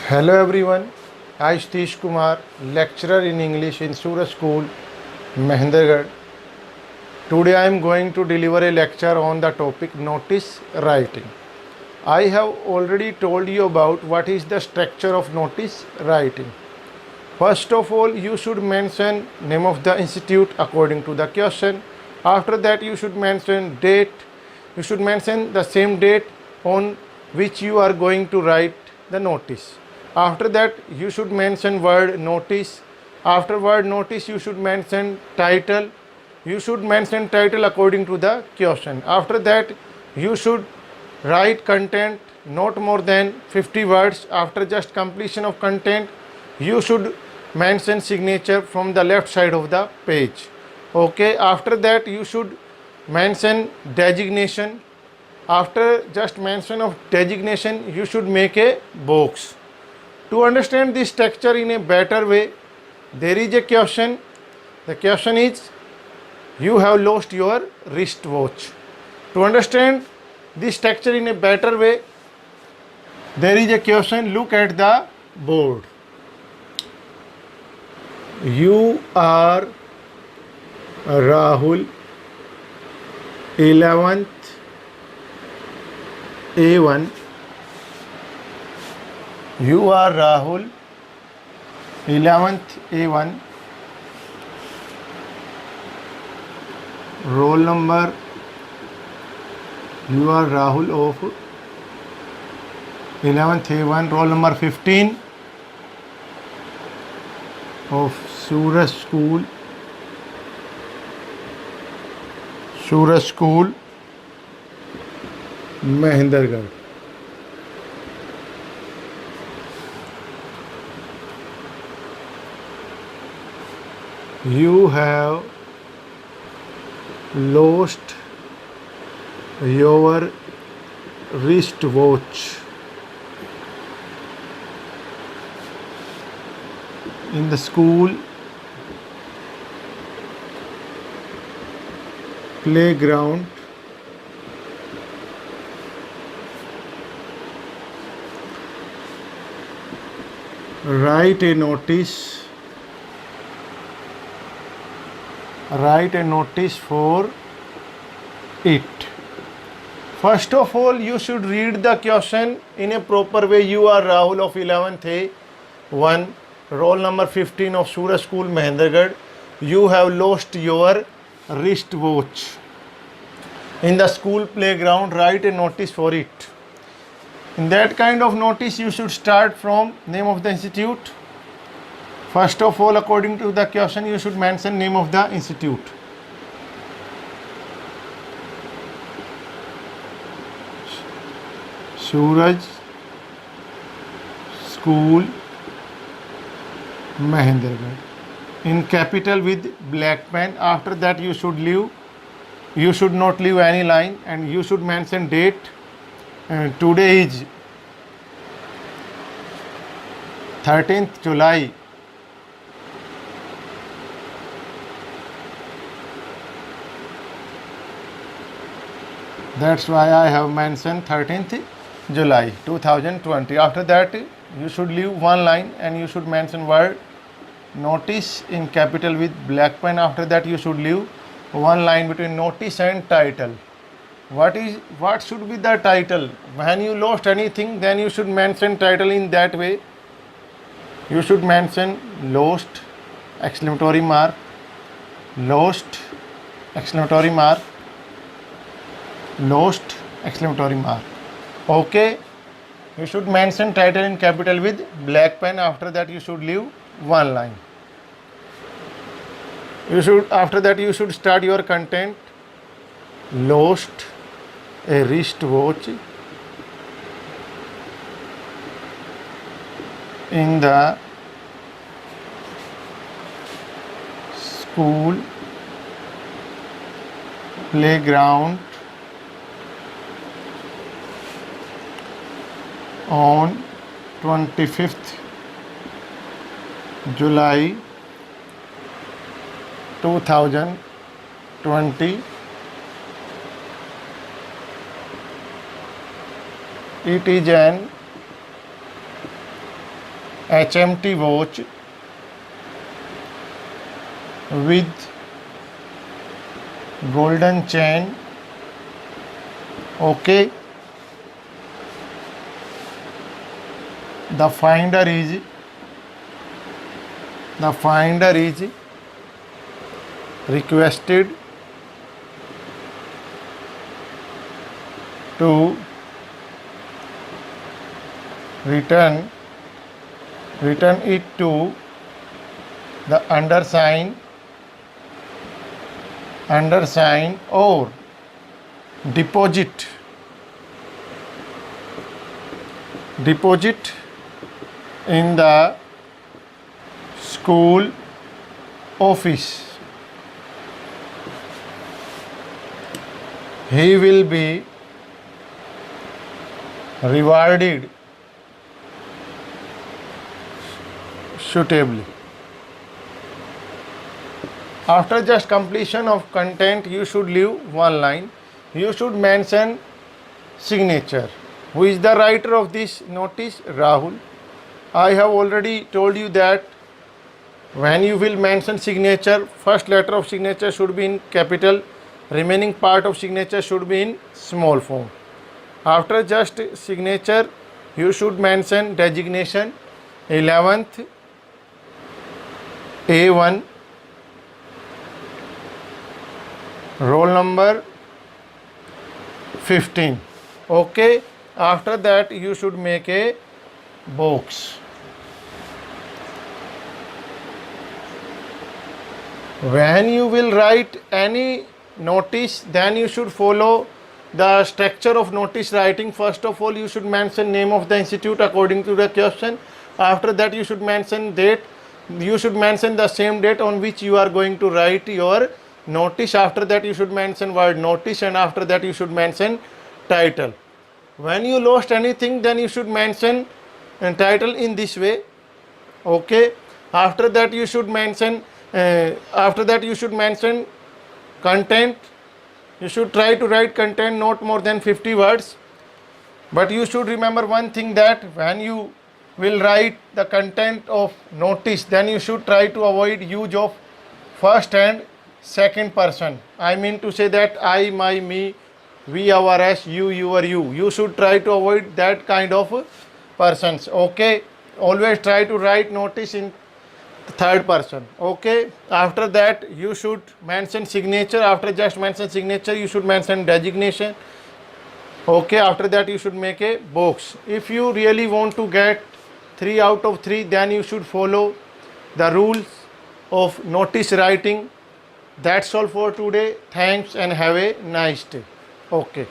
Hello everyone, I Satish Kumar, lecturer in English in Suraj School, Mahendragarh. Today I am going to deliver a lecture on the topic notice writing. I have already told you about what is the structure of notice writing. First of all, you should mention name of the institute according to the question. After that, you should mention date. You should mention the same date on which you are going to write the notice. After that, you should mention word notice. After word notice, you should mention title. You should mention title according to the question. After that, you should write content not more than 50 words. After just completion of content, you should mention signature from the left side of the page. Okay, after that you should mention designation. After just mention of designation, you should make a box. To understand this structure in a better way, there is a question. The question is, you have lost your wristwatch. To understand this structure in a better way, there is a question. Look at the board. You are Rahul, 11th A1. You are Rahul, 11th A1. Roll number. You are Rahul of 11th A1. Roll number 15 of Suraj School. Suraj School, Mahendragarh. You have lost your wristwatch in the school playground. Write a notice. Write a notice for it. First of all, you should read the question in a proper way. You are Rahul of 11th A1, roll number 15 of Suraj School, Mahendragarh. You have lost your wristwatch in the school playground. Write a notice for it. In that kind of notice, you should start from name of the institute. First of all, according to the question, you should mention name of the institute. Suraj School, Mahendragarh. In capital with black pen. After that, you should not leave any line, and you should mention date. Today is 13th July. That's why I have mentioned 13th July 2020. After that, you should leave one line and you should mention word notice in capital with black pen. After that, you should leave one line between notice and title. What should be the title? When you lost anything, then you should mention title in that way. You should mention lost exclamatory mark, lost exclamatory mark, lost exclamatory mark. Okay, you should mention title in capital with black pen. After that, you should leave one line. After that, you should start your content. Lost a wristwatch in the school playground on 25th July 2020. It is an HMT watch with golden chain. Okay. The finder is requested to return it to the undersigned or deposit in the school office. He will be rewarded suitably. After just completion of content, you should leave one line. You should mention signature. Who is the writer of this notice? Rahul. I have already told you that when you will mention signature, first letter of signature should be in capital, remaining part of signature should be in small form. After just signature, you should mention designation 11th A1, roll number 15. Okay. After that, you should make a box. When you will write any notice, then you should follow the structure of notice writing. First of all, you should mention name of the institute according to the question. After that, you should mention date. You should mention the same date on which you are going to write your notice. After that, you should mention word notice, and after that, you should mention title. When you lost anything, then you should mention title in this way. Okay. After that, you should mention content. You should try to write content not more than 50 words. But you should remember one thing, that when you will write the content of notice, then you should try to avoid use of first and second person. I mean to say that I, my, me, we, our, us, you, your, you. You should try to avoid that kind of persons. Okay. Always try to write notice in third person. Okay. After that, you should mention signature. After just mention signature, you should mention designation. Okay. After that, you should make a box. If you really want to get 3 out of 3, then you should follow the rules of notice writing. That's all for today. Thanks and have a nice day. Okay.